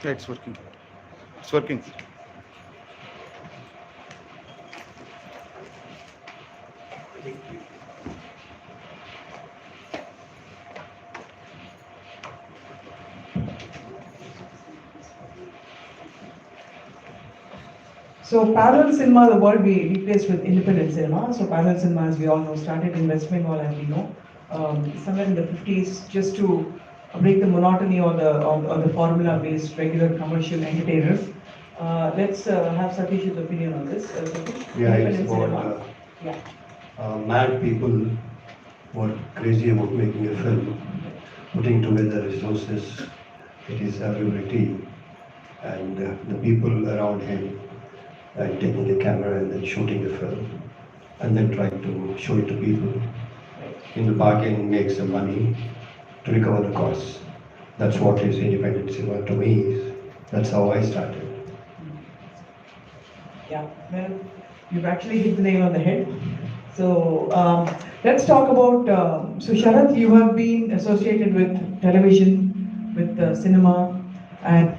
Yeah, it's working. It's working. So parallel cinema, the word we replaced with independent cinema. So parallel cinema, as we all know, started in West Bengal, as we know, somewhere in the 50s, just to break the monotony or the formula-based regular commercial entertainers. Let's have Satish's opinion on this. Satish, Yeah, it's independent about cinema. Yeah. mad people who are crazy about making a film, putting together resources. It is ability and the people around him and taking the camera and then shooting the film and then trying to show it to people. In the bargain, make some money to recover the costs. That's what is independent cinema to me is. That's how I started. Yeah, well, you've actually hit the nail on the head. So let's talk about. So Sharath, you have been associated with television, with cinema, and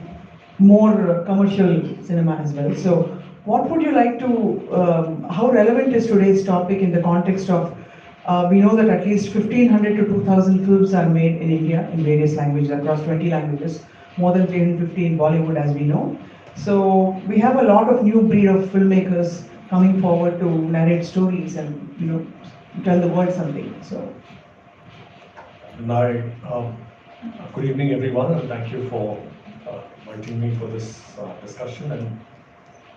more commercial cinema as well. So, what would you like to? How relevant is today's topic in the context of? We know that at least 1,500 to 2,000 films are made in India in various languages, across 20 languages, more than 350 in Bollywood, as we know. So we have a lot of new breed of filmmakers coming forward to narrate stories and tell the world something. So. And good evening, everyone, and thank you for inviting me for this discussion. And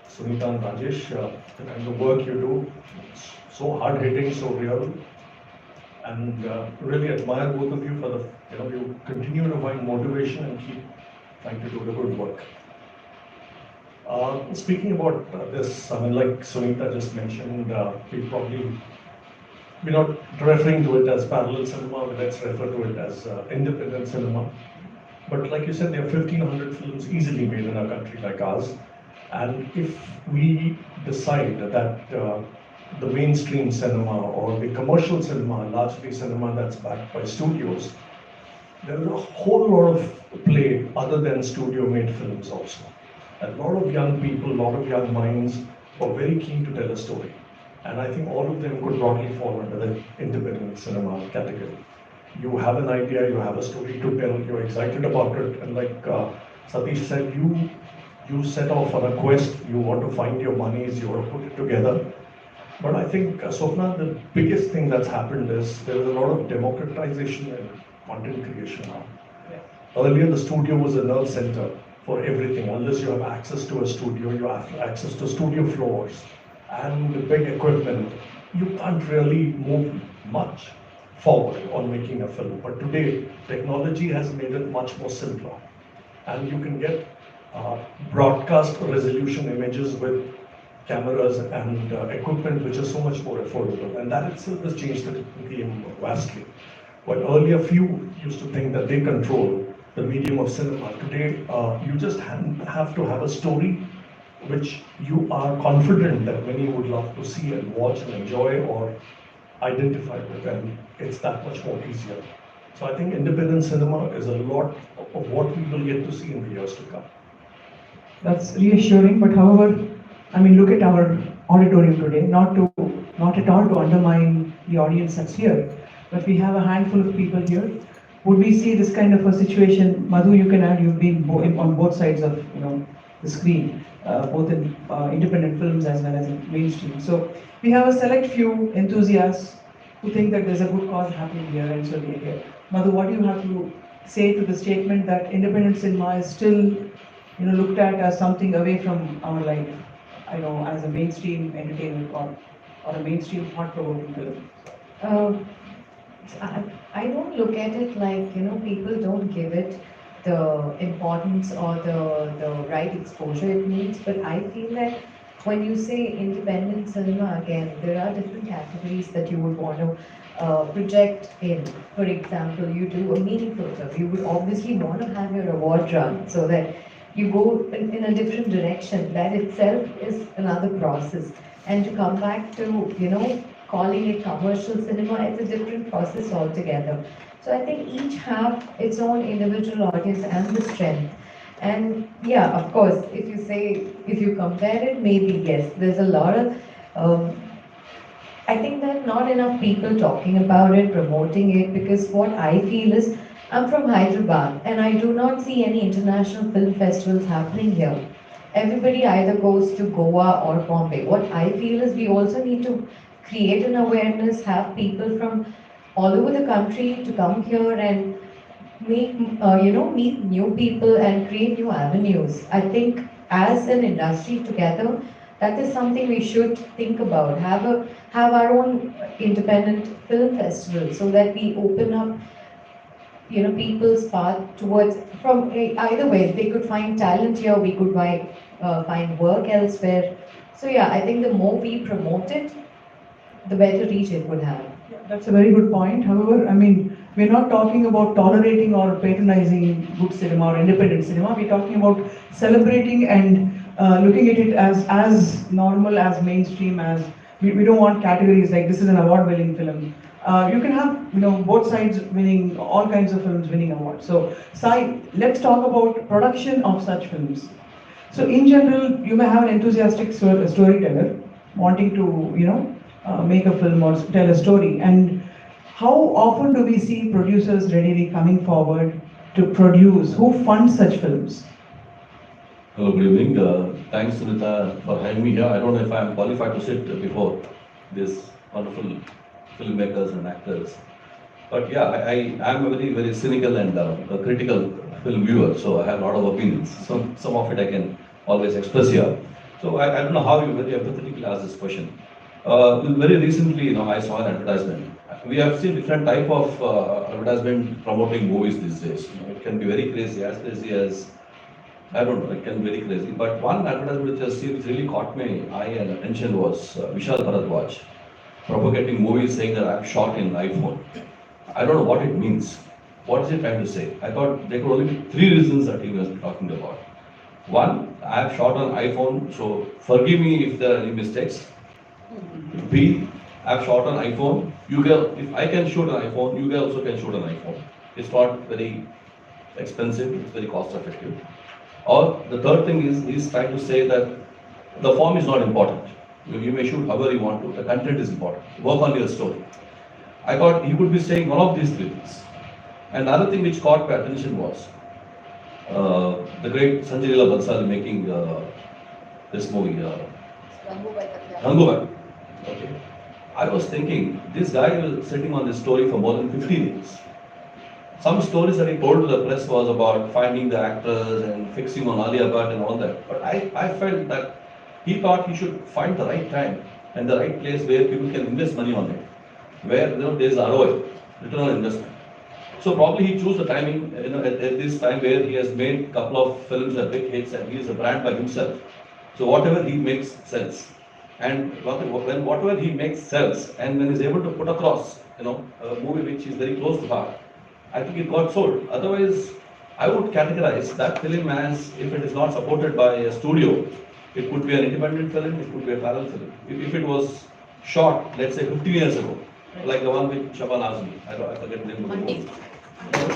Sunita and Rajesh, the kind of work you do, it's so hard-hitting, so real, and really admire both of you for the you continue to find motivation and keep trying to do the good work. Speaking about this, I mean, like Sunita just mentioned, we're not referring to it as parallel cinema, but let's refer to it as independent cinema. But like you said, there are 1,500 films easily made in a country like ours. And if we decide that the mainstream cinema or the commercial cinema, largely cinema that's backed by studios, there is a whole lot of play other than studio-made films also. A lot of young people, a lot of young minds are very keen to tell a story. And I think all of them could broadly fall under the independent cinema category. You have an idea, you have a story to tell, you're excited about it, and like Satish said, you set off on a quest, you want to find your monies, you want to put it together. But I think, Swapna, the biggest thing that's happened is there is a lot of democratization in content creation now. Earlier, the studio was a nerve center for everything. Unless you have access to a studio, you have access to studio floors and big equipment, you can't really move much forward on making a film. But today, technology has made it much more simpler. And you can get broadcast resolution images with cameras and equipment which is so much more affordable. And that itself has changed the game vastly. While earlier few used to think that they control the medium of cinema, today you just have to have a story which you are confident that many would love to see and watch and enjoy or identify with, and it's that much more easier. So I think independent cinema is a lot of what we will get to see in the years to come. That's reassuring, but however, I mean, look at our auditorium today, not at all to undermine the audience that's here, but we have a handful of people here. Would we see this kind of a situation? Madhu, you can add, you've been on both sides of the screen, both in independent films as well as in mainstream. So we have a select few enthusiasts who think that there's a good cause happening here, and so they're here. Madhu, what do you have to say to the statement that independent cinema is still looked at as something away from our life, as a mainstream entertainment or a mainstream thought-provoking film? I don't look at it like, people don't give it the importance or the right exposure it needs, but I feel that when you say independent cinema, again, there are different categories that you would want to project in. For example, you do a meaningful film, you would obviously want to have your award run so that you go in a different direction. That itself is another process. And to come back to, calling it commercial cinema, it's a different process altogether. So I think each have its own individual audience and the strength. And yeah, of course, if you compare it, maybe yes, there's a lot of, I think there are not enough people talking about it, promoting it, because what I feel is, I'm from Hyderabad and I do not see any international film festivals happening here. Everybody either goes to Goa or Bombay. What I feel is we also need to create an awareness, have people from all over the country to come here and make, meet new people and create new avenues. I think as an industry together, that is something we should think about. Have our own independent film festival so that we open up, people's path towards, from either way, they could find talent here, we could find work elsewhere. So yeah, I think the more we promote it, the better reach it would have. Yeah, that's a very good point. However, I mean, we're not talking about tolerating or patronizing good cinema or independent cinema. We're talking about celebrating and looking at it as normal, as mainstream, as we don't want categories like this is an award-winning film. You can have, both sides winning, all kinds of films winning awards. So, Sai, let's talk about production of such films. So, in general, you may have an enthusiastic storyteller wanting to, make a film or tell a story. And how often do we see producers readily coming forward to produce? Who funds such films? Hello, good evening. Thanks, Sunita, for having me here. I don't know if I am qualified to sit before this wonderful filmmakers and actors. But yeah, I am a very, very cynical and a critical film viewer, so I have a lot of opinions. Some of it I can always express here. So I don't know how you very empathetically ask this question. Very recently, I saw an advertisement. We have seen different type of advertisement promoting movies these days. It can be very crazy as I don't know, it can be very crazy. But one advertisement which I see which really caught my eye and attention was Vishal Bharadwaj propagating movies saying that I'm shot in iPhone. I don't know what it means. What is he trying to say? I thought there could only be three reasons that he was talking about. One, I have shot on iPhone, so forgive me if there are any mistakes. B, I have shot on iPhone. If I can shoot an iPhone, you guys also can shoot an iPhone. It's not very expensive, it's very cost effective. Or the third thing is, he's trying to say that the form is not important. You may shoot however you want to, the content is important. Work on your story. I thought he could be saying one of these three things. And another thing which caught my attention was the great Sanjay Leela Bansal making this movie, Gangubai. Okay. I was thinking, this guy was sitting on this story for more than 15 years. Some stories that he told to the press was about finding the actors and fixing on Alia Bhatt and all that. But I felt that he thought he should find the right time and the right place where people can invest money on it. Where there is ROI, return on investment. So probably he chose the timing, at this time where he has made a couple of films that big hits and he is a brand by himself. So whatever he makes sells. And when whatever he makes sells, and when he's able to put across, a movie which is very close to heart, I think it got sold. Otherwise, I would categorize that film as, if it is not supported by a studio, it could be an independent film, it could be a parallel film. If it was shot, let's say 15 years ago, like the one with Shaban Azmi, I forget the name of the movie.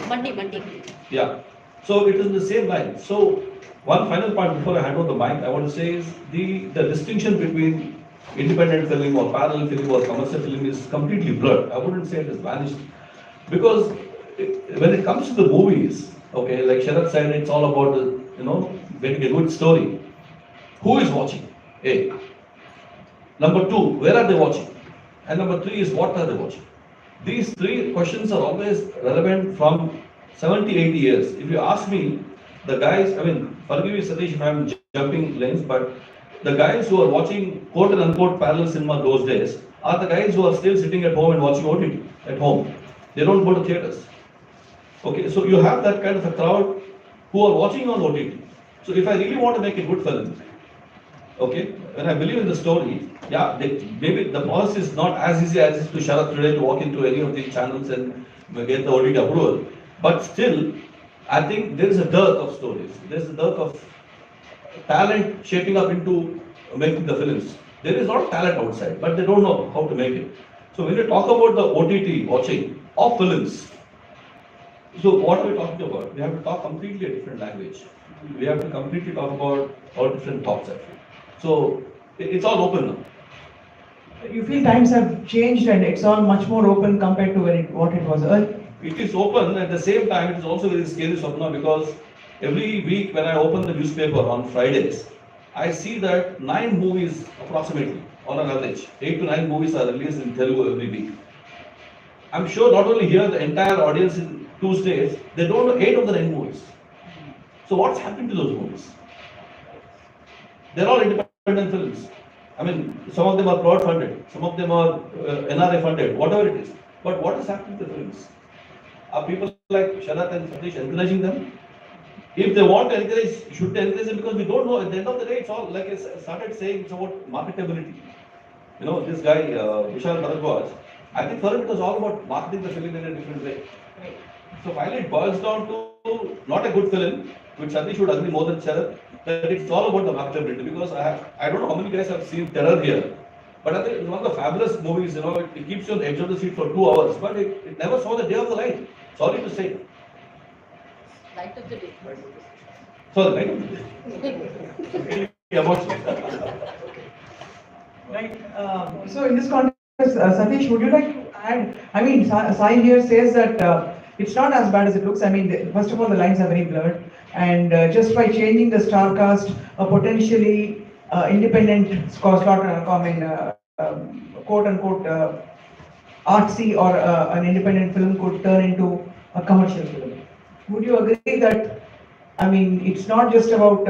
Mandi. Yeah. So it is the same line. So one final point before I hand over the mic, I want to say is the distinction between independent film or parallel film or commercial film is completely blurred. I wouldn't say it has vanished. Because when it comes to the movies, okay, like Sharad said, it's all about getting a good story. Who is watching? A. Number two, where are they watching? And number three is what are they watching? These three questions are always relevant from 70, 80 years. If you ask me, the guys, forgive me Satish if I'm jumping lanes, but the guys who are watching quote and unquote parallel cinema those days are the guys who are still sitting at home and watching OTT at home. They don't go to theaters. Okay, so you have that kind of a crowd who are watching on OTT. So if I really want to make a good film, okay, when I believe in the story, yeah, maybe the process is not as easy as it is to Sharad today to walk into any of these channels and get the OTT approval. But still, I think there is a dearth of stories. There is a dearth of talent shaping up into making the films. There is a lot of talent outside, but they don't know how to make it. So when you talk about the OTT watching of films, So what are we talking about? We have to talk completely a different language. We have to completely talk about all different topics actually. So it's all open now. You feel times have changed and it's all much more open compared to what it was earlier? It is open, at the same time it is also very scary, Swapna, because every week when I open the newspaper on Fridays, I see that 9 movies approximately on an average. 8 to 9 movies are released in Telugu every week. I'm sure not only here, the entire audience in 2 states, they don't know 8 of the 9 movies. So what's happening to those movies? They're all independent films. I mean, some of them are crowd funded, some of them are NRA funded, whatever it is. But what is happening to the films? Are people like Sharath and Satish encouraging them? If they want to encourage, should they encourage them? Because we don't know. At the end of the day, it's all like I started saying, it's about marketability. You know, this guy, Vishal Bharadwaj, I think for him it was all about marketing the film in a different way. So finally it boils down to not a good film, which Satish would agree more than Sharath, that it's all about the marketability. Because I don't know how many guys have seen Terror here, but I think it's one of the fabulous movies, you know, it keeps you on the edge of the seat for 2 hours, but it never saw the day of the light. Sorry to say. Light of the day. Sorry, light of the day. Emotional. Right. So in this context, Satish, would you like to add? I mean, Sai here says that it's not as bad as it looks. I mean, first of all, the lines are very blurred, and just by changing the star cast, a potentially independent quote unquote artsy or an independent film could turn into a commercial film. Would you agree that? I mean, it's not just about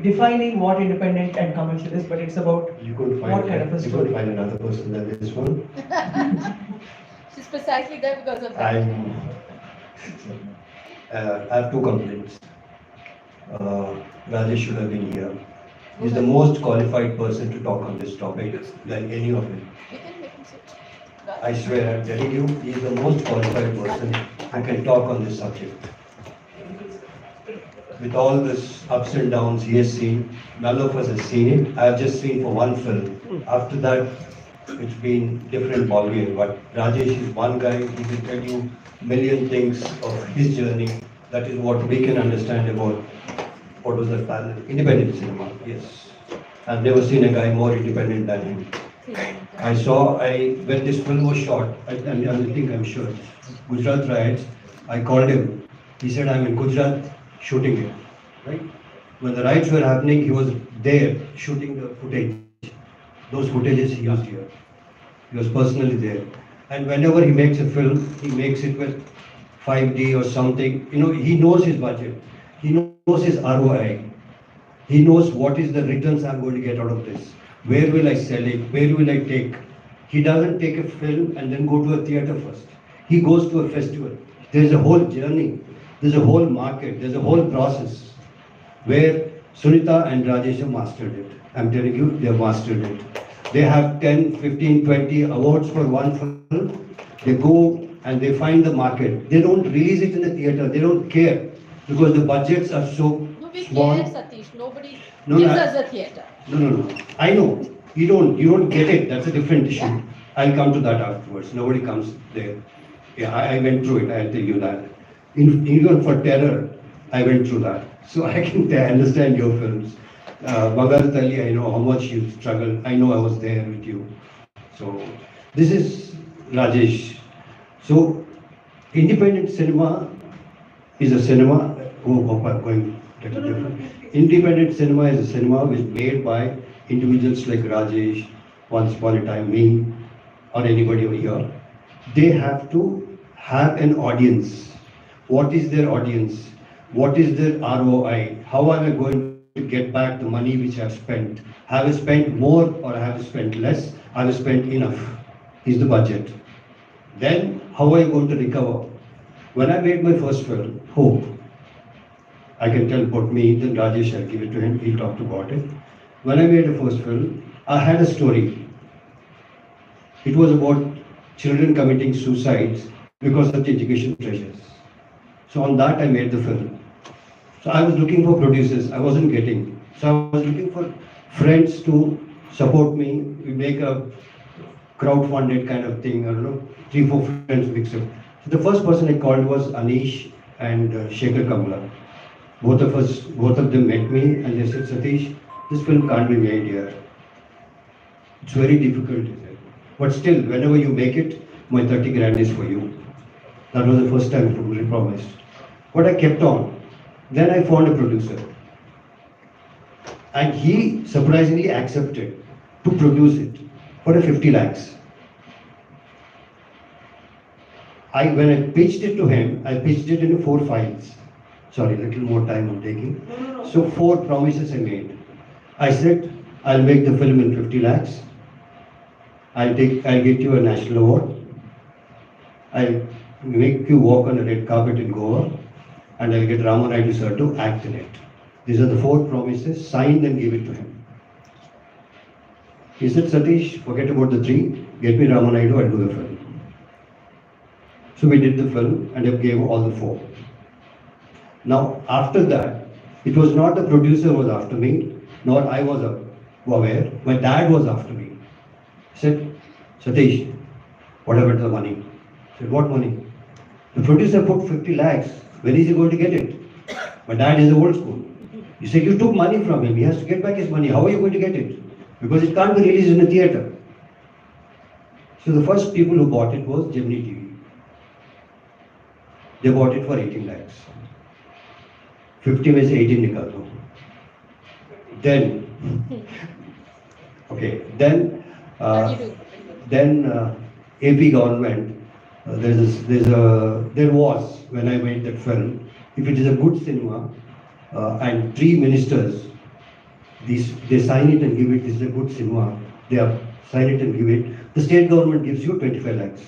defining what independent and commercial is, but it's about You could what kind of a you story. could find another person than this one. She's precisely there because of that. I have 2 complaints. Rajesh should have been here. He's the most qualified person to talk on this topic than any of them. We can make him sit. I swear, I'm telling you, he's the most qualified person who can talk on this subject. With all this ups and downs he has seen, none of us has seen it. I have just seen for one film. After that, it's been different ballgame. But Rajesh is one guy, he will tell you million things of his journey. That is what we can understand about what was the independent cinema. Yes, I've never seen a guy more independent than him. When this film was shot, I'm sure, Gujarat riots, I called him. He said, I'm in Gujarat shooting it, right? When the riots were happening, he was there shooting the footage. Those footages he used here. He was personally there. And whenever he makes a film, he makes it with 5D or something. You know, he knows his budget. He knows his ROI. He knows what is the returns I'm going to get out of this. Where will I sell it? Where will I take? He doesn't take a film and then go to a theater first. He goes to a festival. There's a whole journey. There's a whole market. There's a whole process where Sunita and Rajesh have mastered it. I'm telling you, they have mastered it. They have 10, 15, 20 awards for one film. They go and they find the market. They don't release it in the theater. They don't care because the budgets are so No, we small. care, Satish. Nobody No, gives no, us a theatre. No. I know. You don't get it. That's a different issue. I'll come to that afterwards. Nobody comes there. Yeah, I went through it. I'll tell you that. Even for Terror, I went through that. So I can understand your films. Bharathi, I know how much you struggled. I know I was there with you. So this is Rajesh. So independent cinema is a cinema. Independent cinema is a cinema which is made by individuals like Rajesh, once upon a time me, or anybody over here. They have to have an audience. What is their audience? What is their ROI? How am I going to get back the money which I've spent? Have I spent more or have I spent less? Have I spent enough? Is the budget. Then how are you going to recover? When I made my first film, Hope, I can tell about me, then Rajesh, I'll give it to him, he'll talk about it. When I made the first film, I had a story. It was about children committing suicides because of the education pressures. So on that I made the film. So I was looking for producers, I wasn't getting. So I was looking for friends to support me. We make a crowd-funded kind of thing, I don't know, 3-4 friends mix up. The first person I called was Anish and Shekhar Kamla. Both of them met me and they said, Satish, this film can't be made here. It's very difficult, he said. But still, whenever you make it, my 30 grand is for you. That was the first time he promised. But I kept on. Then I found a producer. And he surprisingly accepted to produce it for a 50 lakhs. When I pitched it to him, I pitched it in 4 files. Sorry, a little more time I'm taking. So 4 promises I made. I said, I'll make the film in 50 lakhs. I'll get you a national award. I'll make you walk on a red carpet in Goa. And I'll get Ramanaidu sir to act in it. These are the 4 promises, signed and give it to him. He said, Satish, forget about the 3, get me Ramanaidu, I'll do the film. So we did the film and I gave all the 4. Now, after that, it was not the producer was after me, nor I was aware. My dad was after me. He said, Satish, what about the money? I said, what money? The producer put 50 lakhs. When is he going to get it? My dad is old school. He said, you took money from him. He has to get back his money. How are you going to get it? Because it can't be released in a theatre. So the first people who bought it was Gemini TV. They bought it for 18 lakhs. 50 में से 18 निकाल दो. Then AP government, there was, when I made that film, if it is a good cinema and 3 ministers, they sign it and give it, this is a good cinema, they sign it and give it, the state government gives you 25 lakhs.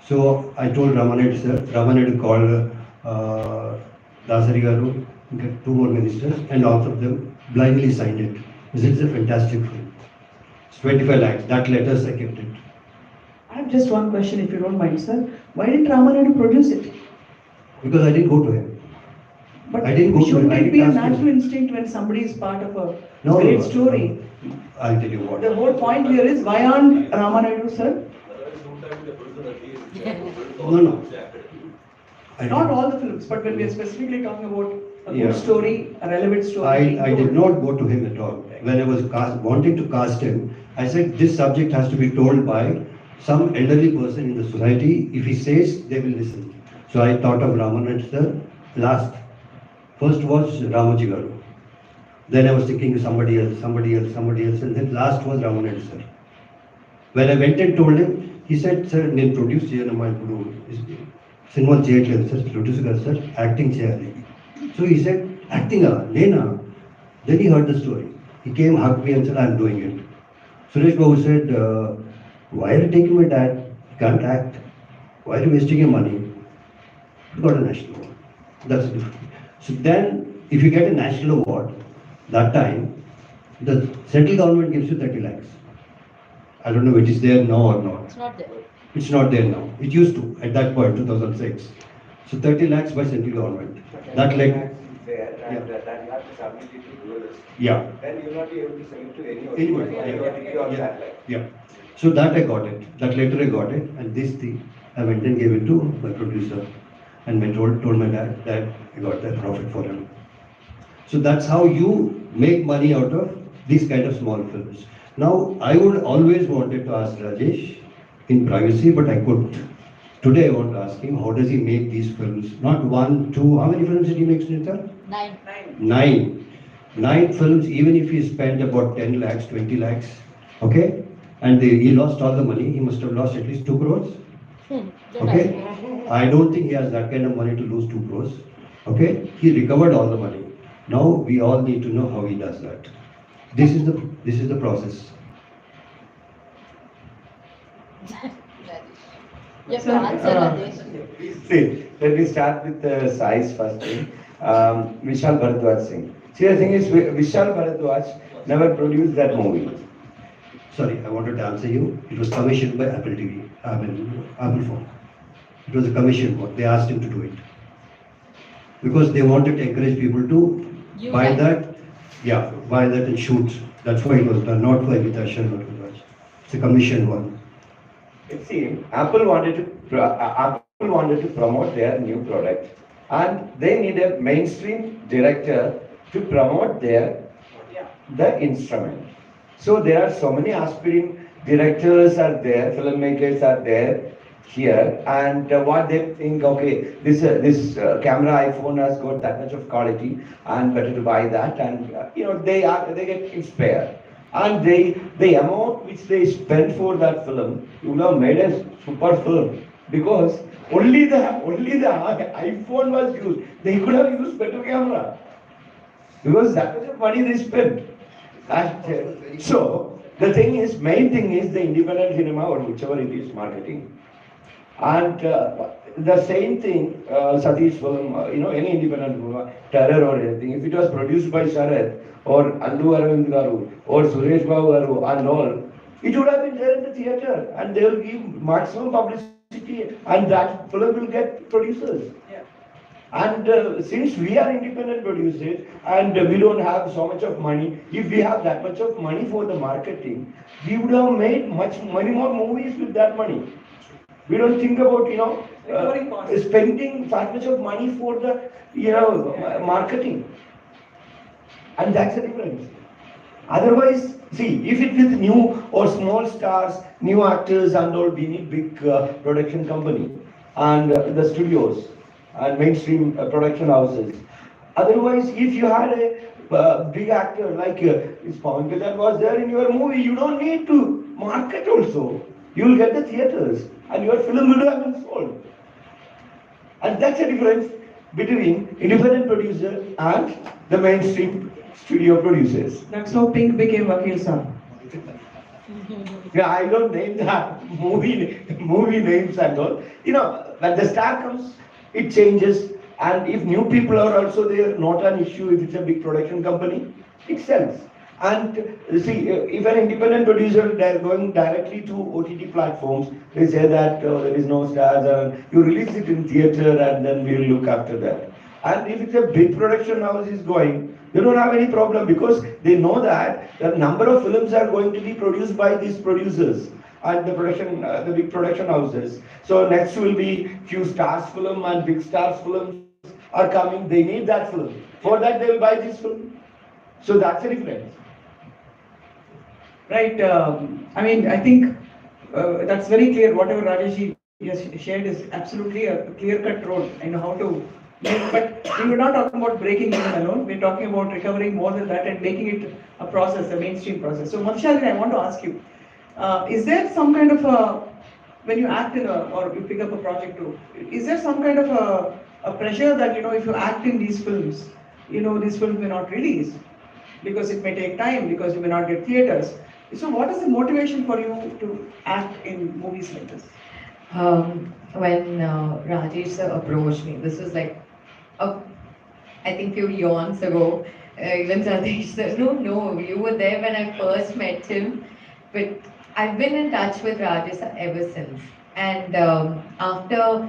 So I told Ramanaidu sir, Ramanaidu called Dasari Garu, 2 more ministers, and all of them blindly signed it. This is a fantastic film. It's 25 lakhs, that letters I kept it. I have just one question, if you don't mind, sir. Why didn't Ramanaidu produce it? Because I didn't go to him. But I didn't go to him. shouldn't I it be a didn't ask him. natural instinct when somebody is part of a No, great no, story? I'll tell you what. The whole point here is, why aren't Ramanaidu, sir? No. Not all the films, but when we are specifically talking about a Yeah. good story, a relevant story. I did not go to him at all. When I was wanting to cast him, I said this subject has to be told by some elderly person in the society. If he says, they will listen. So I thought of Ramanaidu sir last. First was Ramoji Garu. Then I was thinking of somebody else, and then last was Ramanaidu sir. When I went and told him, he said, sir, నేను produce చేయను మా ఇప్పుడు సినిమాలు చేయట్లేదు sir produce కాదు sir acting చేయాలి. So he said, acting Nena. Then he heard the story. He came, hugged me and said, I'm doing it. Suresh Babu said, why are you taking my dad? He can't act. Why are you wasting your money? You got a national award. That's different. So then, if you get a national award, that time, the central government gives you 30 lakhs. I don't know if it is there now or not. It's not there. It's not there now. It used to, at that point, 2006. So 30 lakhs by central government. That led. There, and that you have to submit it to viewers. Yeah. Then you will not be able to sell it to anyone. Anybody. You got to be on that line. Yeah. So that I got it. That later I got it. And this thing, I went and gave it to my producer. And I told my dad that I got that profit for him. So that's how you make money out of these kind of small films. Now, I would always wanted to ask Rajesh in privacy, but I couldn't. Today I want to ask him, how does he make these films? Not 1, 2, how many films did he make, Sunita? 9. 9 films, even if he spent about 10 lakhs, 20 lakhs, okay? And he lost all the money, he must have lost at least 2 crores. Okay? I don't think he has that kind of money to lose 2 crores. Okay? He recovered all the money. Now we all need to know how he does that. This is the process. You have to answer, Rajesh. See, let me start with the size first thing. Vishal Bharadwaj Singh. See, the thing is, Vishal Bharadwaj never produced that movie. Sorry, I wanted to answer you. It was commissioned by Apple TV, Apple phone. It was a commission work. They asked him to do it. Because they wanted to encourage people to buy that and shoot. That's why it was done, not for Amitabh Bharadwaj. It's a commission one. It seemed Apple wanted to Apple wanted to promote their new product, and they need a mainstream director to promote the instrument. So there are so many aspiring directors are there, filmmakers are there here, and what they think, okay, this camera iPhone has got that much of quality, and better to buy that, and they get inspired, and the amount which they spend for that film, you would have made a super film, because only the iPhone was used. They could have used better camera, because that much of money they spent. And, so the main thing is the independent cinema, or whichever it is, marketing. And the same thing, Satish film, any independent film, terror or anything, if it was produced by Sharad or Allu Aravind Garu or Suresh Babu Garu and all, it would have been there in the theatre, and they will give maximum publicity, and that film will get producers. And since we are independent producers and we don't have so much of money, if we have that much of money for the marketing, we would have made many more movies with that money. We don't think about, spending that much of money for the, marketing. And that's the difference. Otherwise, see, if it's with new or small stars, new actors and all, we need big production company and the studios and mainstream production houses. Otherwise, if you had a big actor like Pawan Kalyan was there in your movie, you don't need to market also. You will get the theatres and your film will have been sold. And that's the difference between independent producer and the mainstream studio producers. That's how Pink became Vakil Sir. Yeah, I don't name the movie names and all. When the star comes, it changes, and if new people are also there, not an issue. If it's a big production company, it sells. And see, if an independent producer, they're going directly to OTT platforms, they say that there is no stars, you release it in theater and then we'll look after that. And if it's a big production house is going, they don't have any problem, because they know that the number of films are going to be produced by these producers and the big production houses. So next will be few stars film and big stars films are coming. They need that film. For that they will buy this film. So that's the difference. Right. I think that's very clear. Whatever Rajesh has shared is absolutely a clear-cut road in how to make. But we were not talking about breaking even alone. We're talking about recovering more than that and making it a process, a mainstream process. So, Manshalini, I want to ask you, is there some kind of when you act in or you pick up a project too, is there some kind of a pressure that, if you act in these films, these films may not release because it may take time, because you may not get theaters. So what is the motivation for you to act in movies like this? When Rajesh sir approached me, this was like, I think few years ago, even Rajesh sir, no, you were there when I first met him, but I've been in touch with Rajesh sir ever since. And after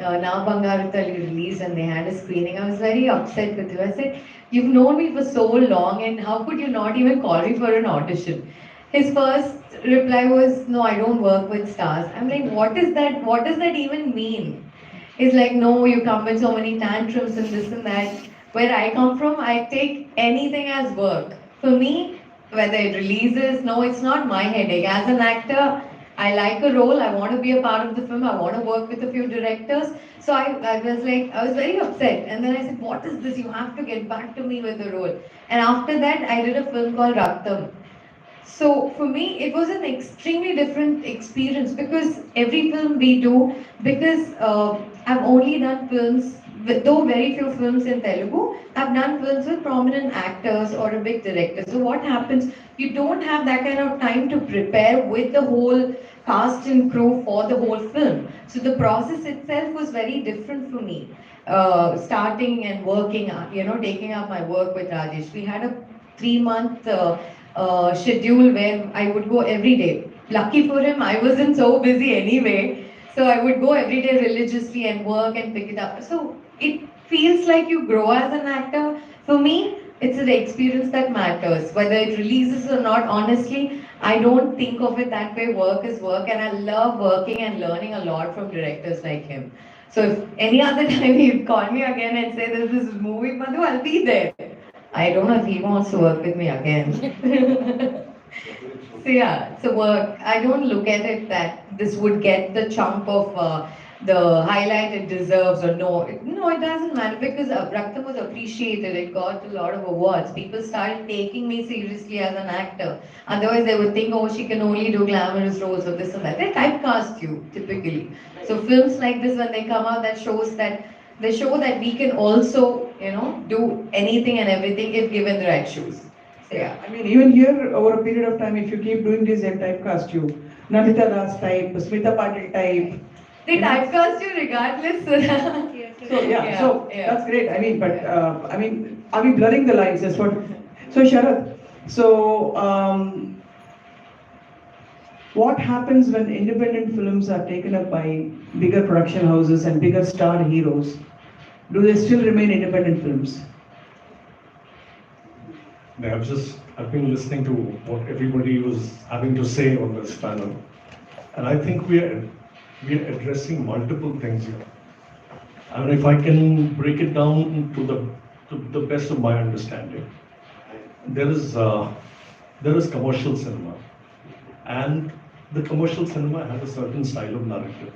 Na Bangaratali released and they had a screening, I was very upset with you. I said, you've known me for so long and how could you not even call me for an audition? His first reply was, no, I don't work with stars. I'm like, what is that? What does that even mean? He's like, no, you come with so many tantrums and this and that. Where I come from, I take anything as work. For me, whether it releases, no, it's not my headache. As an actor, I like a role, I want to be a part of the film, I want to work with a few directors. So I was very upset. And then I said, what is this? You have to get back to me with the role. And after that, I did a film called Raktam. So for me, it was an extremely different experience because every film we do, because I've only done films, though very few films in Telugu, I've done films with prominent actors or a big director. So what happens, you don't have that kind of time to prepare with the whole cast and crew for the whole film. So the process itself was very different for me. Starting and working, taking up my work with Rajesh. We had a 3-month schedule where I would go every day. Lucky for him, I wasn't so busy anyway. So I would go every day religiously and work and pick it up. So it feels like you grow as an actor. For me, it's the experience that matters. Whether it releases or not, honestly, I don't think of it that way. Work is work, and I love working and learning a lot from directors like him. So if any other time he'd call me again and say there's this movie, Madhu, I'll be there. I don't know if he wants to work with me again. So yeah, so work. I don't look at it that this would get the chunk of the highlight it deserves or no. No, it doesn't matter because Raktam was appreciated. It got a lot of awards. People started taking me seriously as an actor. Otherwise, they would think, oh, she can only do glamorous roles or this or that. They typecast you typically. So films like this, when they come out, that shows that they show that we can also, do anything and everything if given the right shoes. So yeah. I mean, even here, over a period of time, if you keep doing this, they'll typecast you. Namita Das type, Smita Patil type. They you know. typecast you regardless. So Yeah, so yeah. that's great. I mean, but I mean, are we blurring the lines? That's what. So Sharad, so what happens when independent films are taken up by bigger production houses and bigger star heroes? Do they still remain independent films? I've been listening to what everybody was having to say on this panel, and I think we are addressing multiple things here. I mean, if I can break it down to the best of my understanding, there is commercial cinema, and the commercial cinema has a certain style of narrative,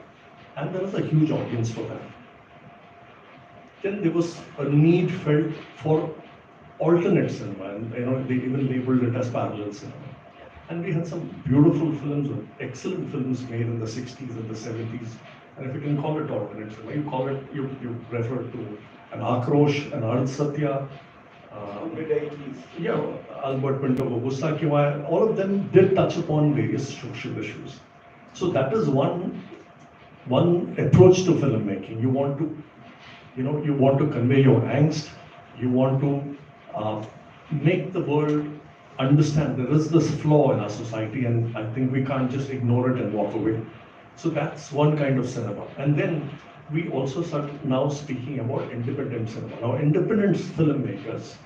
and there is a huge audience for that. Then there was a need felt for alternate cinema, and they even labeled it as parallel cinema. And we had some beautiful films, excellent films made in the 60s and the 70s. And if you can call it alternate cinema, you refer to an Akrosh, an Ard Satya, Albert Pinto Babusa Kiwai, all of them did touch upon various social issues. So that is one approach to filmmaking. You want to convey your angst, you want to make the world understand there is this flaw in our society, and I think we can't just ignore it and walk away. So that's one kind of cinema. And then we also start now speaking about independent cinema. Now, independent filmmakers,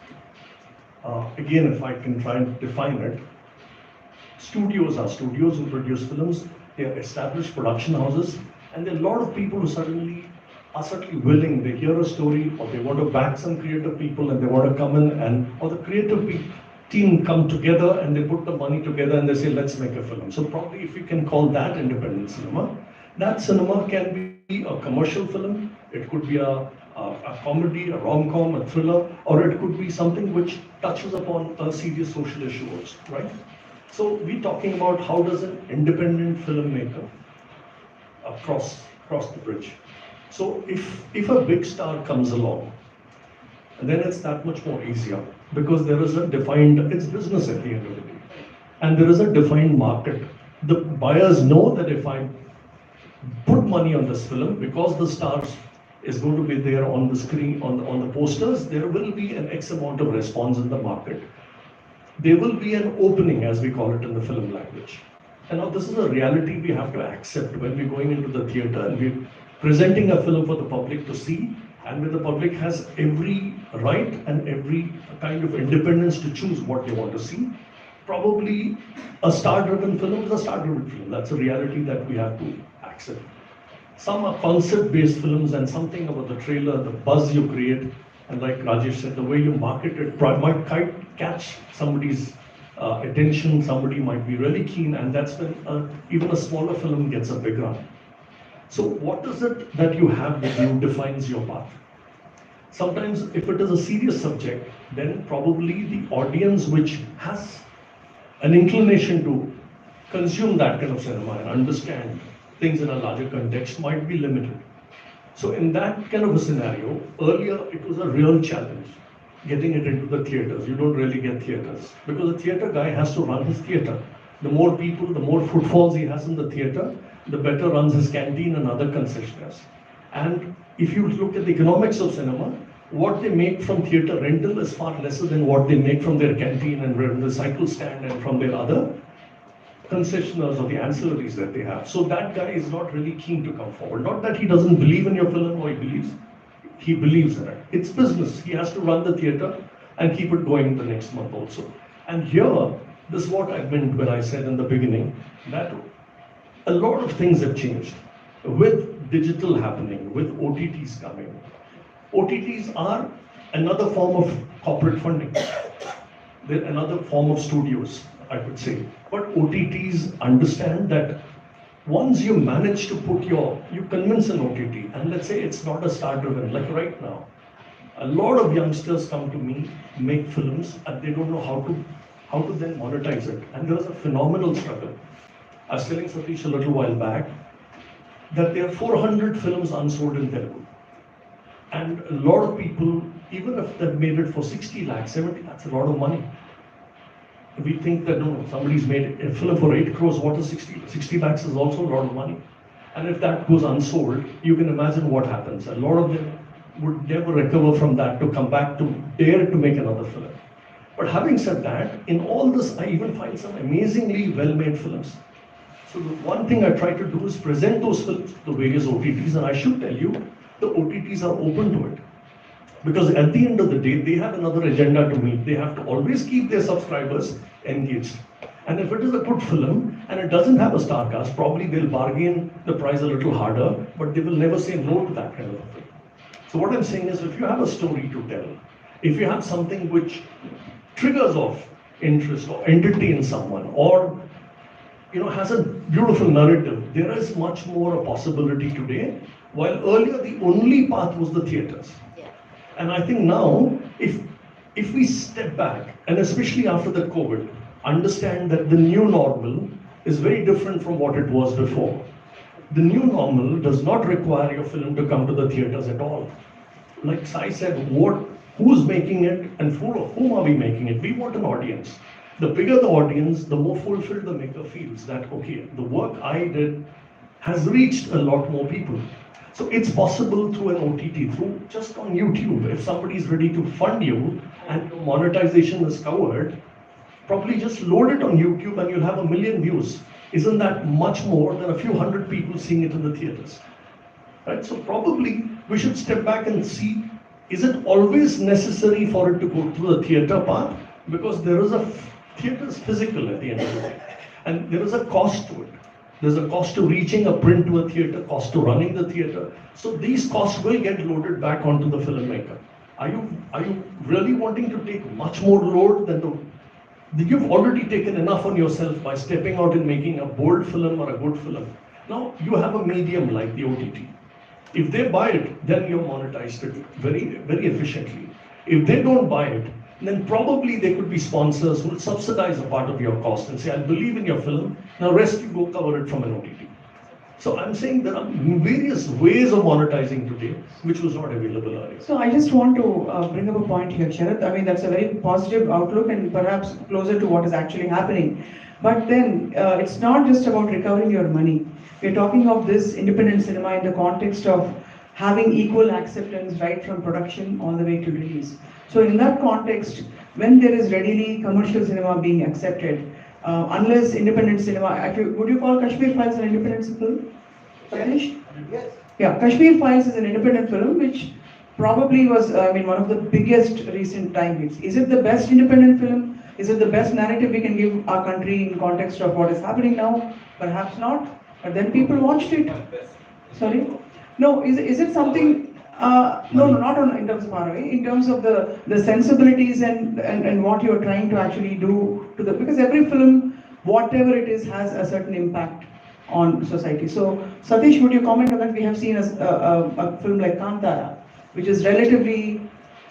again, if I can try and define it, studios are studios who produce films, they are established production houses, and there are a lot of people who are certainly willing, they hear a story or they want to back some creative people and they want to come in or the creative team come together and they put the money together and they say, let's make a film. So probably if you can call that independent cinema, that cinema can be a commercial film, it could be a comedy, a rom-com, a thriller, or it could be something which touches upon a serious social issue also, right? So we're talking about how does an independent filmmaker cross the bridge. So if a big star comes along, then it's that much more easier because there is it's business at the end of the day. And there is a defined market. The buyers know that if I put money on this film, because the stars is going to be there on the screen, on the posters, there will be an X amount of response in the market. There will be an opening, as we call it in the film language. And now this is a reality we have to accept when we're going into the theater and we're presenting a film for the public to see, and where the public has every right and every kind of independence to choose what they want to see. Probably a star-driven film is a star-driven film. That's a reality that we have to accept. Some are concept-based films, and something about the trailer, the buzz you create, and like Rajesh said, the way you market it might catch somebody's attention. Somebody might be really keen, and that's when even a smaller film gets a big run. So what is it that you have with you defines your path? Sometimes if it is a serious subject, then probably the audience which has an inclination to consume that kind of cinema and understand things in a larger context might be limited. So in that kind of a scenario, earlier it was a real challenge getting it into the theaters. You don't really get theaters because the theater guy has to run his theater. The more people, the more footfalls he has in the theater, the better runs his canteen and other concessionaires. And if you look at the economics of cinema, what they make from theater rental is far lesser than what they make from their canteen and from the cycle stand and from their other concessionaires or the ancillaries that they have. So that guy is not really keen to come forward. Not that he doesn't believe in your film or he believes in it. It's business. He has to run the theater and keep it going the next month also. And here, This is what I meant when I said in the beginning that a lot of things have changed with digital happening, with OTTs coming. OTTs are another form of corporate funding. They're another form of studios, I could say. But OTTs understand that once you manage to you convince an OTT, and let's say it's not a star-driven, like right now, a lot of youngsters come to me, make films, and they don't know how to then monetize it. And there's a phenomenal struggle. I was telling Satish a little while back that there are 400 films unsold in Telugu. And a lot of people, even if they've made it for 60 lakhs, 70 lakhs, a lot of money. We think that no, somebody's made a film for 8 crores, what is 60? 60 lakhs is also a lot of money. And if that goes unsold, you can imagine what happens. A lot of them would never recover from that to come back to dare to make another film. But having said that, in all this, I even find some amazingly well-made films. So the one thing I try to do is present those films to the various OTTs, and I should tell you, the OTTs are open to it. Because at the end of the day, they have another agenda to meet. They have to always keep their subscribers engaged. And if it is a good film and it doesn't have a star cast, probably they'll bargain the price a little harder, but they will never say no to that kind of a film. So what I'm saying is, if you have a story to tell, if you have something which triggers off interest or entertains someone, or has a beautiful narrative, there is much more a possibility today, while earlier the only path was the theatres. Yeah. And I think now, if we step back, and especially after the COVID, understand that the new normal is very different from what it was before. The new normal does not require your film to come to the theatres at all. Like Sai said, who's making it and for whom are we making it? We want an audience. The bigger the audience, the more fulfilled the maker feels that, okay, the work I did has reached a lot more people. So it's possible through an OTT, through just on YouTube. If somebody is ready to fund you and your monetization is covered, probably just load it on YouTube and you'll have 1 million views. Isn't that much more than a few hundred people seeing it in the theatres? Right? So probably we should step back and see, is it always necessary for it to go through the theatre path? Because there is theatre is physical at the end of the day. And there is a cost to it. There's a cost to reaching a print to a theatre, cost to running the theatre. So these costs will get loaded back onto the filmmaker. Are you really wanting to take much more load than you've already taken enough on yourself by stepping out and making a bold film or a good film. Now you have a medium like the OTT. If they buy it, then you're monetized it very, very efficiently. If they don't buy it, then probably there could be sponsors who will subsidize a part of your cost and say, I believe in your film, now rest you go cover it from an OTT. So I'm saying there are various ways of monetizing today, which was not available earlier. So I just want to bring up a point here, Sharath. I mean, that's a very positive outlook and perhaps closer to what is actually happening. But then it's not just about recovering your money. We're talking of this independent cinema in the context of having equal acceptance right from production all the way to release. So in that context, when there is readily commercial cinema being accepted, unless independent cinema, would you call Kashmir Files an independent film? Rajesh? Yes. Yeah, Kashmir Files is an independent film which probably was, one of the biggest recent time hits. Is it the best independent film? Is it the best narrative we can give our country in context of what is happening now? Perhaps not, but then people watched it. Sorry? No, is it something, no, not in terms of ROI, in terms of the sensibilities and what you're trying to actually do to because every film, whatever it is, has a certain impact on society. So, Satish, would you comment on that? We have seen a film like Kantara, which is relatively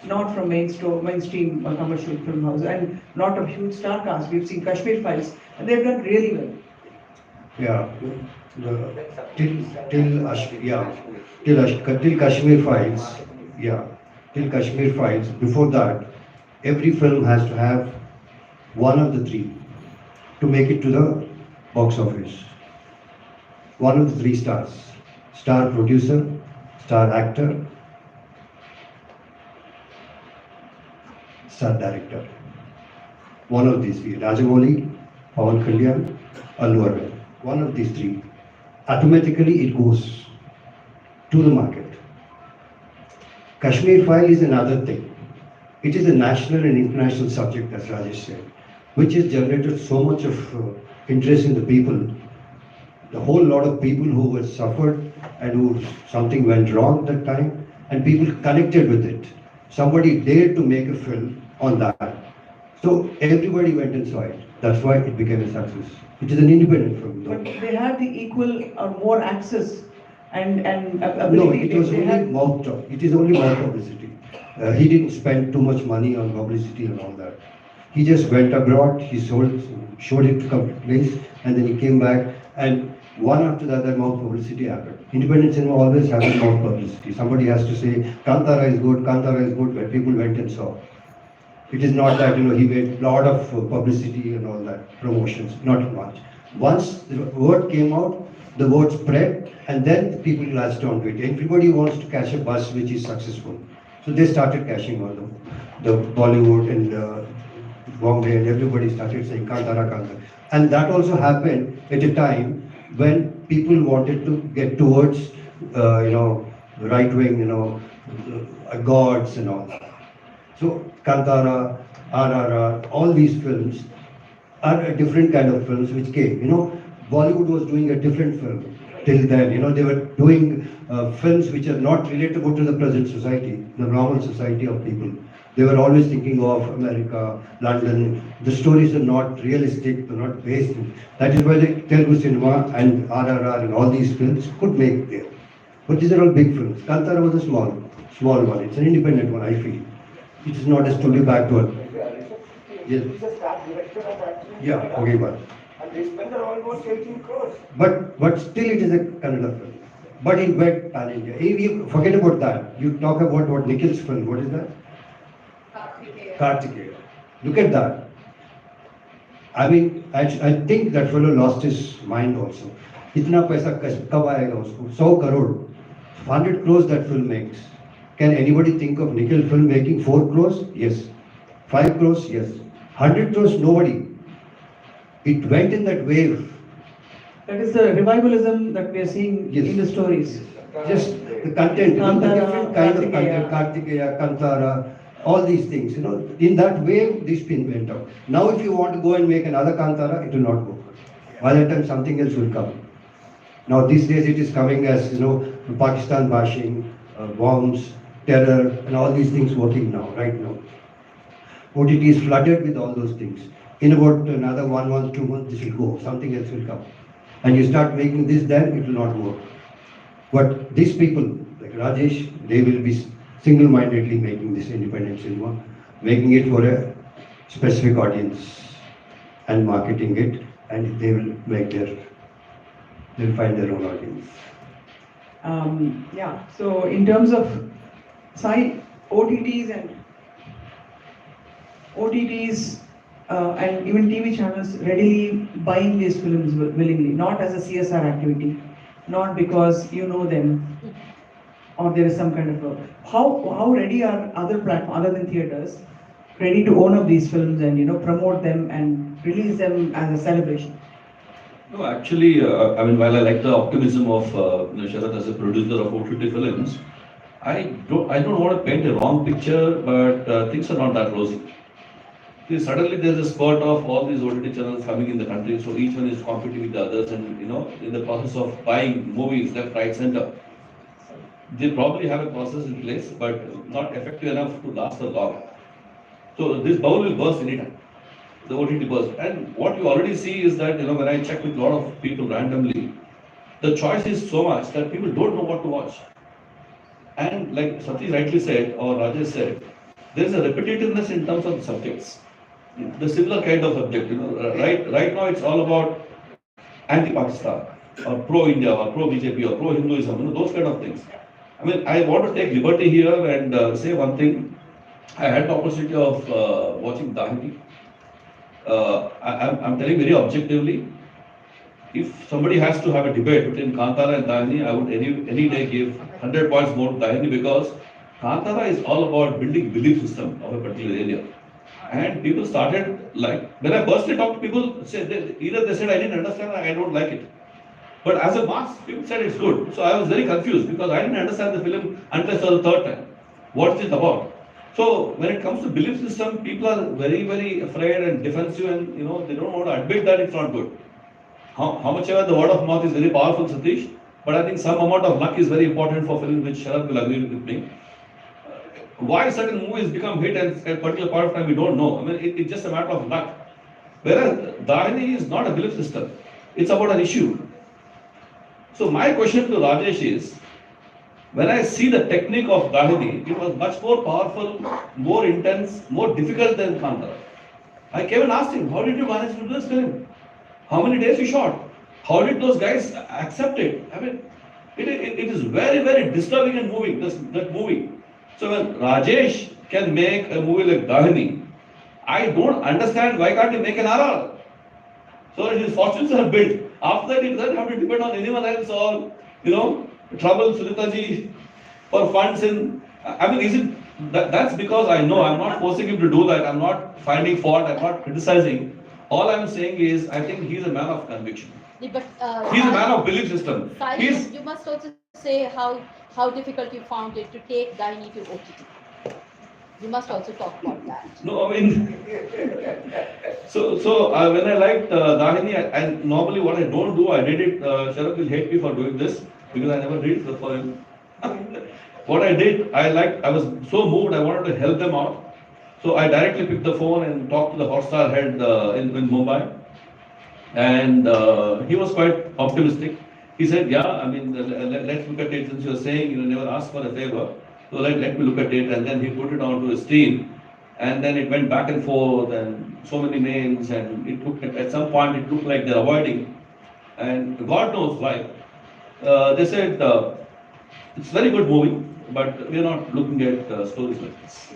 not from mainstream commercial film house and not a huge star cast. We've seen Kashmir Files, and they've done really well. Yeah, till Kashmir Files, till Kashmir Files. Before that, every film has to have one of the three to make it to the box office. One of the three stars: star producer, star actor, star director. One of these three: Rajamouli, Pawan Kalyan, Allu Arjun. One of these three. Automatically it goes to the market. Kashmir File is another thing. It is a national and international subject, as Rajesh said. which has generated so much of interest in the people. The whole lot of people who were suffered and who something went wrong that time, and people connected with it. Somebody dared to make a film on that. So everybody went and saw it. That's why it became a success. It is an independent film. But they had the equal or more access and No, ability. it was They only had- mouth talk. It is only mouth publicity. He didn't spend too much money on publicity and all that. He just went abroad, he showed it to a place, and then he came back, and one after the other mouth publicity happened. Independent cinema always has mouth publicity. Somebody has to say, Kantara is good, where people went and saw. It is not that, he made a lot of publicity and all that, promotions, not much. Once the word came out, the word spread, and then people latched on to it. Everybody wants to catch a bus which is successful. So they started cashing on them. The Bollywood and Bombay and everybody started saying Kantara, Kantara. And that also happened at a time when people wanted to get towards, right-wing, gods and all. So Kantara, RRR, all these films are a different kind of films which came. Bollywood was doing a different film till then. They were doing films which are not relatable to the present society, the normal society of people. They were always thinking of America, London. The stories are not realistic, they're not based in. That is why the Telugu cinema and RRR and all these films could make there. But these are all big films. Kantara was a small one. It's an independent one, I feel. It is not a studio back to it. Yes. He's a star director of actually. Yeah, okay, but. And they spent almost 18 crores. But still it is a Kannada film. But it went pan India. Forget about that. You talk about what Nikhil's film, what is that? Kartikeya. Look at that. I mean, I think that fellow lost his mind also. Itna paisa kab aayega usko? 100 crore. 100 crores that film makes. Can anybody think of Nikhil film making 4 crores? Yes. 5 crores? Yes. 100 crores? Nobody. It went in that wave. That is the revivalism that we are seeing Yes. in the stories. Just the content, the Kantara, different kind of Kartikeya. content, Kartikeya, Kantara, all these things, in that way, this pin went out. Now, if you want to go and make another Kantara, it will not go. By that time, something else will come. Now, these days, it is coming as, Pakistan bashing, bombs, terror, and all these things working now, right now. OTT is flooded with all those things. In about another 1 month, 2 months, this will go, something else will come. And you start making this, then it will not work. But these people, like Rajesh, they will be single-mindedly making this independent cinema, making it for a specific audience and marketing it, and they will they'll find their own audience. Yeah, so in terms of OTTs and even TV channels readily buying these films willingly, not as a CSR activity, not because you know them or there is some kind of a... How ready are other platforms other than theaters ready to own up these films and promote them and release them as a celebration? No, actually, while I like the optimism of Sharat as a producer of OTT films, I don't want to paint a wrong picture, but things are not that rosy. See, suddenly there's a spurt of all these OTT channels coming in the country, so each one is competing with the others, and in the process of buying movies left, right, center, they probably have a process in place, but not effective enough to last so long. So this bubble will burst anytime. The OTT burst. And what you already see is that, when I check with a lot of people randomly, the choice is so much that people don't know what to watch. And like Sati rightly said, or Rajesh said, there is a repetitiveness in terms of the subjects. The similar kind of subject, right now it's all about anti-Pakistan, or pro-India, or pro-BJP, or pro-Hinduism, those kind of things. I want to take liberty here and say one thing. I had the opportunity of watching Dahini. I'm telling very objectively, if somebody has to have a debate between Kantara and Dahini, I would any day give 100 points more to Dahini, because Kantara is all about building belief system of a particular area. And people started, when I personally talked to people, either they said I didn't understand or I don't like it. But as a mass, people said it's good. So I was very confused because I didn't understand the film until the third time. What is it about? So when it comes to belief system, people are very, very afraid and defensive, and they don't want to admit that it's not good. How much ever the word of mouth is very powerful, Satish, but I think some amount of luck is very important for films, which Sharad will agree with me. Why certain movies become hit at a particular point of time, we don't know. I mean, it's just a matter of luck. Whereas Dahini is not a belief system, it's about an issue. So my question to Rajesh is, when I see the technique of Dahini, it was much more powerful, more intense, more difficult than Kantara. I came and asked him, how did you manage to do this film? How many days you shot? How did those guys accept it? I mean, it is very, very disturbing and moving, that movie. So when Rajesh can make a movie like Dahini, I don't understand why can't he make an RR? So his fortunes are built. After that, he doesn't have to depend on anyone else or, trouble Sunita ji for funds in. I mean, is it that's because I know I'm not forcing him to do that. I'm not finding fault. I'm not criticizing. All I'm saying is, I think he's a man of conviction. Yeah, but, He's a man of belief system. Sahil, you must also say how difficult you found it to take Dahini to OTT. You must also talk about that. No, I mean, so when I liked Dahini, and normally what I don't do, I did it. Sharad will hate me for doing this because I never did it for him. What I did, I was so moved, I wanted to help them out. So I directly picked the phone and talked to the Hotstar head in Mumbai. And he was quite optimistic. He said, yeah, I mean, let's look at it, since you're saying you never asked for a favor. So let me look at it. And then he put it onto his team. And then it went back and forth and so many names. And it took, at some point, it looked like they're avoiding. And God knows why. They said, it's a very good movie, but we're not looking at stories like this.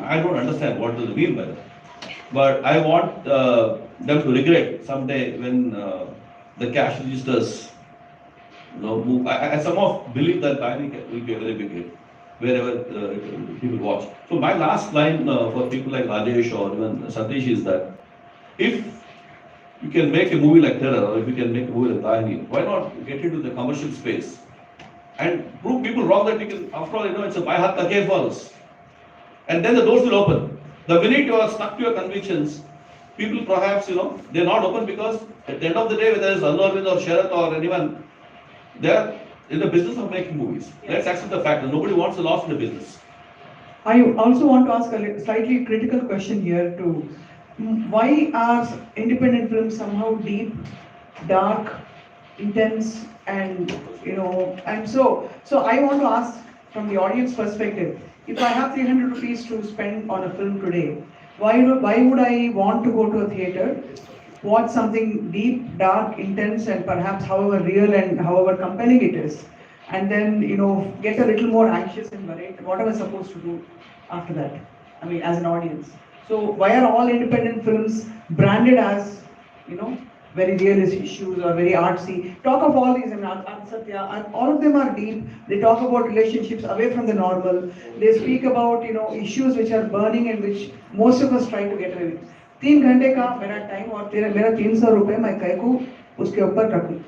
I don't understand what do they mean by that. But I want them to regret someday when the cash registers move. I somehow believe that Paidi will be a very big hit wherever people watch. So my last line for people like Rajesh or even Satish is that if you can make a movie like Terror, or if you can make a movie like Paidi, why not get into the commercial space and prove people wrong that we can, after all, it's a by heart for us. And then the doors will open. The minute you are stuck to your convictions, people perhaps, they're not open because at the end of the day, whether it's Allu Arvind or Sharath or anyone, they're in the business of making movies. Yes. Let's accept the fact that nobody wants a loss in the business. I also want to ask a slightly critical question here too. Why are independent films somehow deep, dark, intense, and and so I want to ask from the audience perspective, if I have 300 rupees to spend on a film today, why would I want to go to a theater, watch something deep, dark, intense, and perhaps however real and however compelling it is, and then get a little more anxious and worried, what am I supposed to do after that? I mean, as an audience. So why are all independent films branded as very realist issues or very artsy? Talk of all these, Satya, all of them are deep. They talk about relationships away from the normal. They speak about issues which are burning and which most of us try to get away with. 3 घंटे का मेरा time और मेरा 300 रुपए मैं कह को उसके ऊपर रखूं.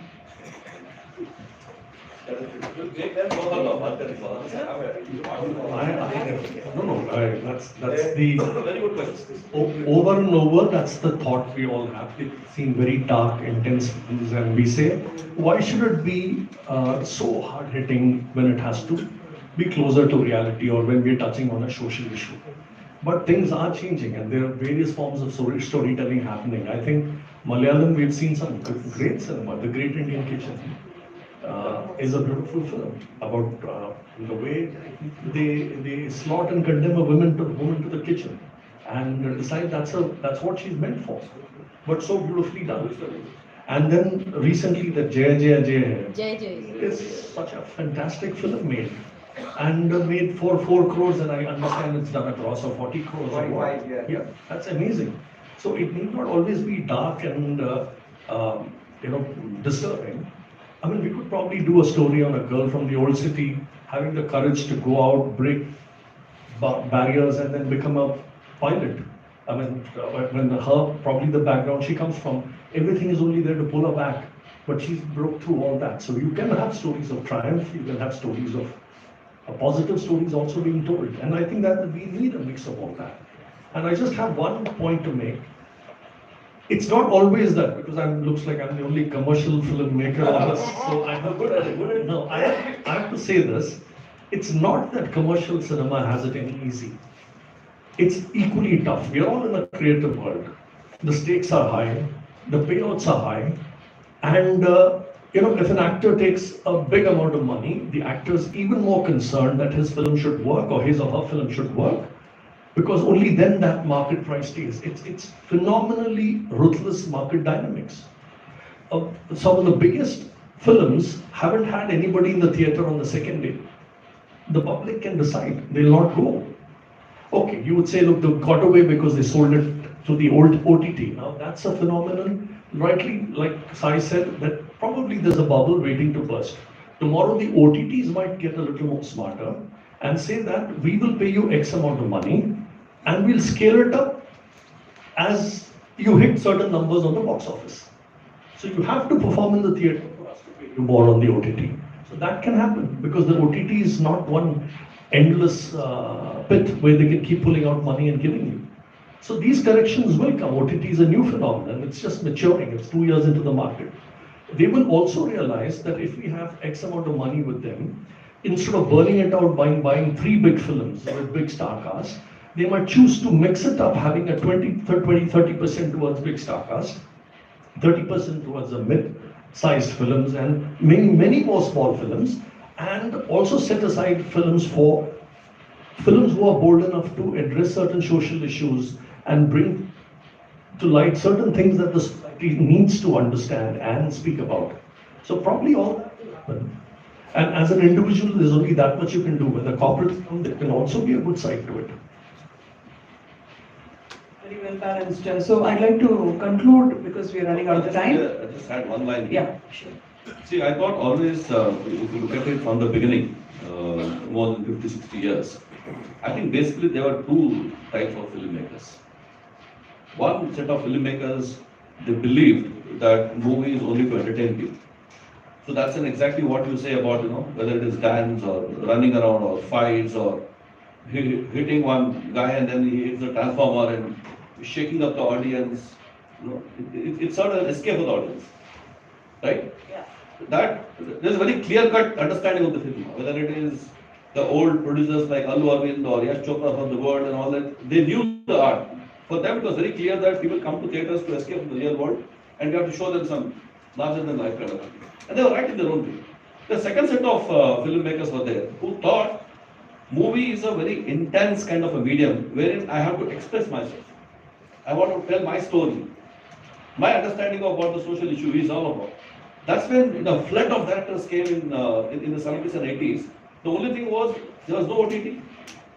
That's the very good question. Over and over, that's the thought we all have. It seems very dark, intense films, and we say, why should it be so hard-hitting when it has to be closer to reality or when we're touching on a social issue? But things are changing, and there are various forms of storytelling happening. I think Malayalam, we've seen some great cinema. The Great Indian Kitchen is a beautiful film about the way they slot and condemn a woman to the kitchen and decide that's what she's meant for. But so beautifully done. And then recently the Jairaj is such a fantastic film made. And made for 4 crores, and I understand it's done a gross of 40 crores. Yeah, that's amazing. So it need not always be dark and disturbing. I mean, we could probably do a story on a girl from the old city having the courage to go out, break barriers, and then become a pilot. I mean, when probably the background she comes from, everything is only there to pull her back, but she's broke through all that. So you can have stories of triumph, you can have stories of A positive story is also being told. And I think that we need a mix of all that. And I just have one point to make. It's not always that, because looks like I'm the only commercial filmmaker on this, so I'm good at it. No, I have to say this. It's not that commercial cinema has it any easy. It's equally tough. We're all in a creative world. The stakes are high, the payouts are high, and if an actor takes a big amount of money, the actor is even more concerned that his film should work or his or her film should work, because only then that market price stays. It's phenomenally ruthless market dynamics. Some of the biggest films haven't had anybody in the theater on the second day. The public can decide, they'll not go. Okay, you would say, look, they got away because they sold it to the old OTT. Now that's a phenomenon, rightly, like Sai said, that probably there's a bubble waiting to burst. Tomorrow the OTTs might get a little more smarter and say that we will pay you X amount of money and we'll scale it up as you hit certain numbers on the box office. So you have to perform in the theater for us to pay you more on the OTT. So that can happen because the OTT is not one endless pit where they can keep pulling out money and giving you. So these corrections will come. OTT is a new phenomenon. It's just maturing. It's 2 years into the market. They will also realize that if we have X amount of money with them, instead of burning it out buying 3 big films with big star cast, they might choose to mix it up, having a 30% towards big star cast, 30% towards the mid-sized films, and many more small films, and also set aside films for films who are bold enough to address certain social issues and bring to light certain things that the society needs to understand and speak about. So probably all that will happen. And as an individual, there's only that much you can do. With a corporate film, there can also be a good side to it. Very well balanced. So I'd like to conclude because we are running out of time. I just had one line. Yeah, sure. See, I thought always, if you look at it from the beginning, more than 50, 60 years, I think basically there were 2 types of filmmakers. One set of filmmakers, they believed that movie is only to entertain people. So that's exactly what you say about, whether it is dance or running around or fights or hitting one guy and then he hits the transformer and shaking up the audience. It's sort of an escape of the audience, right? Yeah. That there's a very clear-cut understanding of the film, whether it is the old producers like Allu Arvind or Yash Chopra from the world and all that, they knew the art. For them, it was very clear that people come to theaters to escape from the real world, and we have to show them some larger-than-life kind of thing. And they were right in their own way. The second set of filmmakers were there who thought movie is a very intense kind of a medium wherein I have to express myself. I want to tell my story. My understanding of what the social issue is all about. That's when the flood of directors came in the 70s and 80s. The only thing was, there was no OTT,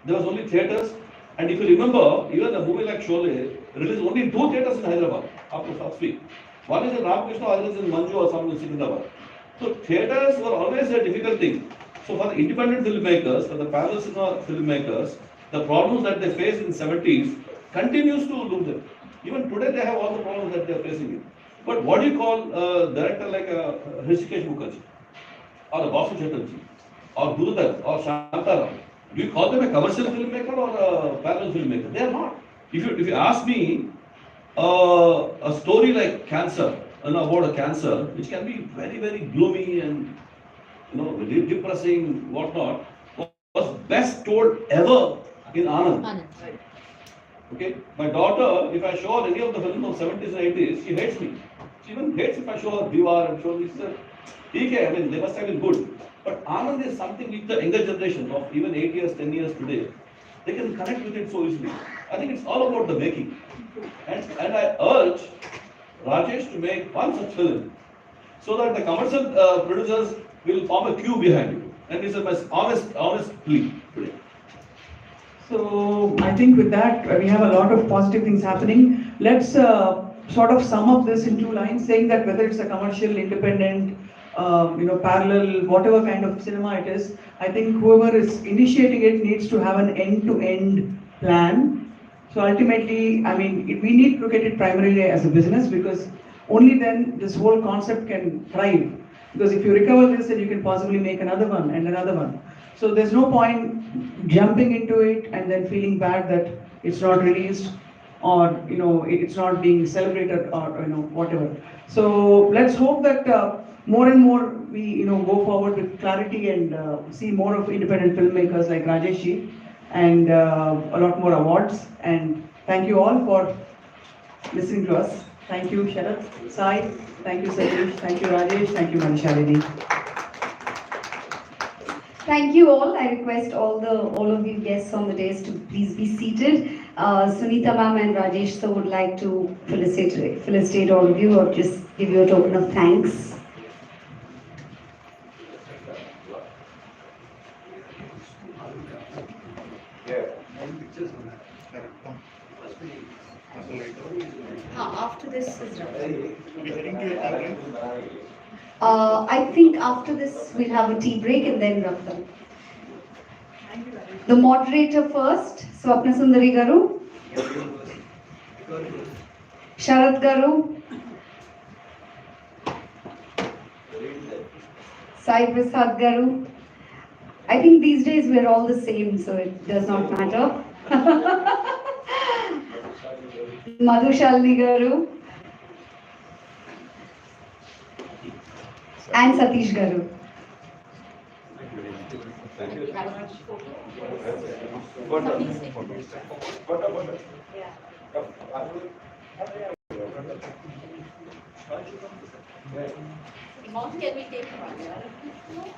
there was only theatres, and if you remember, even a movie like Sholay released only in 2 theatres in Hyderabad after first week. One is in Ramakrishna, other is in Manju or some in Secunderabad. So theatres were always a difficult thing. So for the independent filmmakers, for the parallel cinema filmmakers, the problems that they faced in the 70s continues to loom them. Even today they have all the problems that they are facing. But what do you call a director like Hrishikesh Mukherjee or a Basu Chatterjee or Gurudev or Shantaram? Do you call them a commercial filmmaker or a parallel filmmaker? They are not. If you ask me, a story like Cancer, about a cancer, which can be very, very gloomy and depressing, whatnot, was best told ever in Anand. Anand, right. Okay, my daughter, if I show her any of the films of 70s and 80s, she hates me. She even hates if I show her Diwar and show this. Okay, I mean, they must have been good. But Anand is something which the younger generation of even 8 years, 10 years today, they can connect with it so easily. I think it's all about the making. And I urge Rajesh to make one such film so that the commercial producers will form a queue behind you. And it's a honest plea today. So I think with that, we have a lot of positive things happening. Let's sort of sum up this in 2 lines, saying that whether it's a commercial, independent, parallel, whatever kind of cinema it is, I think whoever is initiating it needs to have an end-to-end plan. So ultimately, I mean, we need to look at it primarily as a business, because only then this whole concept can thrive. Because if you recover this, then you can possibly make another one and another one. So there's no point jumping into it and then feeling bad that it's not released or it's not being celebrated or whatever. So let's hope that more and more we go forward with clarity and see more of independent filmmakers like Rajesh ji and a lot more awards. And thank you all for listening to us. Thank you, Sharat, Sai. Thank you, Satish. Thank you, Rajesh. Thank you, Manishalini. Thank you all. I request all of you guests on the dais to please be seated. Sunita ma'am and Rajesh sir would like to felicitate all of you or just give you a token of thanks. After this is done. I think after this we'll have a tea break and then Raktam. The moderator first, Swapna Sundari Garu. Sharat Garu. Sai Prasad Garu. I think these days we're all the same, so it does not matter. Madhushalini Garu. And Satish Garu. Can we take one?